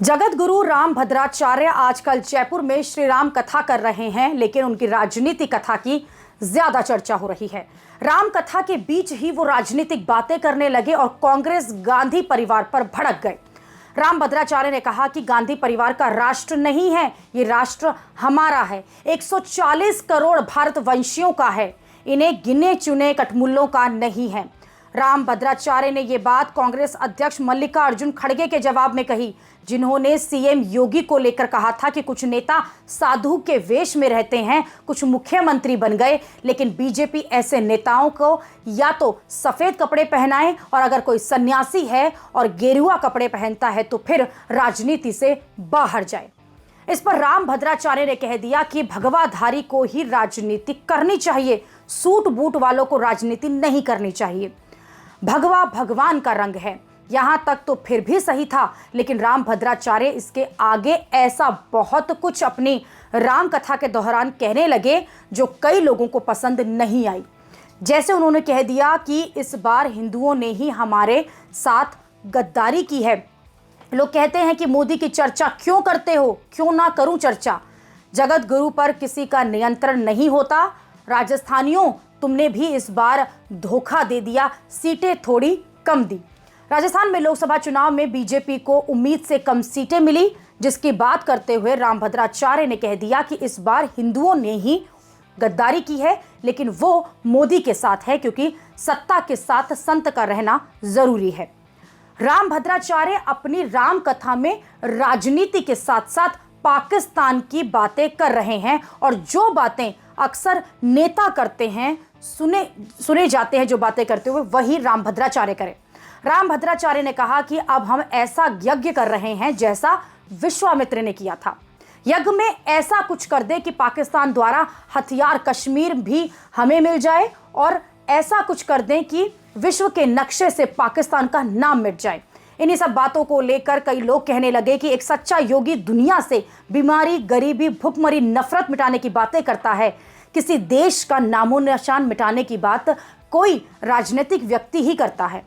जगत गुरु राम भद्राचार्य आजकल जयपुर में श्री राम कथा कर रहे हैं, लेकिन उनकी राजनीति कथा की ज्यादा चर्चा हो रही है। राम कथा के बीच ही वो राजनीतिक बातें करने लगे और कांग्रेस गांधी परिवार पर भड़क गए। राम भद्राचार्य ने कहा कि गांधी परिवार का राष्ट्र नहीं है, ये राष्ट्र हमारा है। 140 करोड़ भारतवंशियों का है, इन्हें गिने चुने कठमुल्लों का नहीं है। राम भद्राचार्य ने यह बात कांग्रेस अध्यक्ष मल्लिकार्जुन खड़गे के जवाब में कही, जिन्होंने सीएम योगी को लेकर कहा था कि कुछ नेता साधु के वेश में रहते हैं, कुछ मुख्यमंत्री बन गए, लेकिन बीजेपी ऐसे नेताओं को या तो सफेद कपड़े पहनाए और अगर कोई सन्यासी है और गेरुआ कपड़े पहनता है तो फिर राजनीति से बाहर जाए। इस पर राम भद्राचार्य ने कह दिया कि भगवाधारी को ही राजनीति करनी चाहिए, सूट बूट वालों को राजनीति नहीं करनी चाहिए। भगवा भगवान का रंग है, यहां तक तो फिर भी सही था, लेकिन राम भद्राचार्य इसके आगे ऐसा बहुत कुछ अपनी राम कथा के दौरान कहने लगे जो कई लोगों को पसंद नहीं आई। जैसे उन्होंने कह दिया कि इस बार हिंदुओं ने ही हमारे साथ गद्दारी की है। लोग कहते हैं कि मोदी की चर्चा क्यों करते हो, क्यों ना करूं चर्चा। जगत गुरु पर किसी का नियंत्रण नहीं होता। राजस्थानियों, तुमने भी इस बार धोखा दे दिया, सीटें थोड़ी कम दी। राजस्थान में लोकसभा चुनाव में बीजेपी को उम्मीद से कम सीटें मिली, जिसकी बात करते हुए राम भद्राचार्य ने कह दिया कि इस बार हिंदुओं ने ही गद्दारी की है, लेकिन वो मोदी के साथ है क्योंकि सत्ता के साथ संत का रहना जरूरी है। राम भद्राचार्य अपनी राम कथा में राजनीति के साथ साथ पाकिस्तान की बातें कर रहे हैं और जो बातें अक्सर नेता करते हैं, सुने जाते हैं, जो बातें करते हुए वही राम भद्राचार्य करें। राम भद्राचार्य ने कहा कि अब हम ऐसा यज्ञ कर रहे हैं जैसा विश्वामित्र ने किया था। यज्ञ में ऐसा कुछ कर दे कि पाकिस्तान द्वारा हथियार कश्मीर भी हमें मिल जाए और ऐसा कुछ कर दें कि विश्व के नक्शे से पाकिस्तान का नाम मिट जाए। इन्हीं सब बातों को लेकर कई लोग कहने लगे कि एक सच्चा योगी दुनिया से बीमारी, गरीबी, भुखमरी, नफरत मिटाने की बातें करता है। किसी देश का नामो निशान मिटाने की बात कोई राजनीतिक व्यक्ति ही करता है।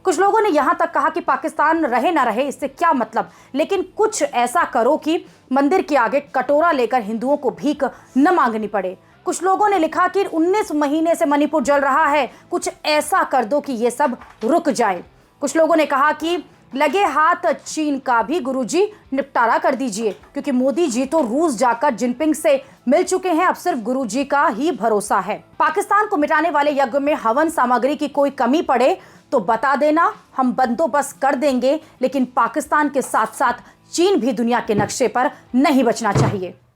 कुछ लोगों ने यहां तक कहा कि पाकिस्तान रहे ना रहे इससे क्या मतलब, लेकिन कुछ ऐसा करो कि मंदिर के आगे कटोरा लेकर हिंदुओं को भीख न मांगनी पड़े। कुछ लोगों ने लिखा कि 19 महीने से मणिपुर जल रहा है, कुछ ऐसा कर दो कि ये सब रुक जाए। कुछ लोगों ने कहा कि लगे हाथ चीन का भी गुरुजी निपटारा कर दीजिए, क्योंकि मोदी जी तो रूस जाकर जिनपिंग से मिल चुके हैं, अब सिर्फ गुरुजी का ही भरोसा है। पाकिस्तान को मिटाने वाले यज्ञ में हवन सामग्री की कोई कमी पड़े तो बता देना, हम बंदोबस्त कर देंगे, लेकिन पाकिस्तान के साथ साथ चीन भी दुनिया के नक्शे पर नहीं बचना चाहिए।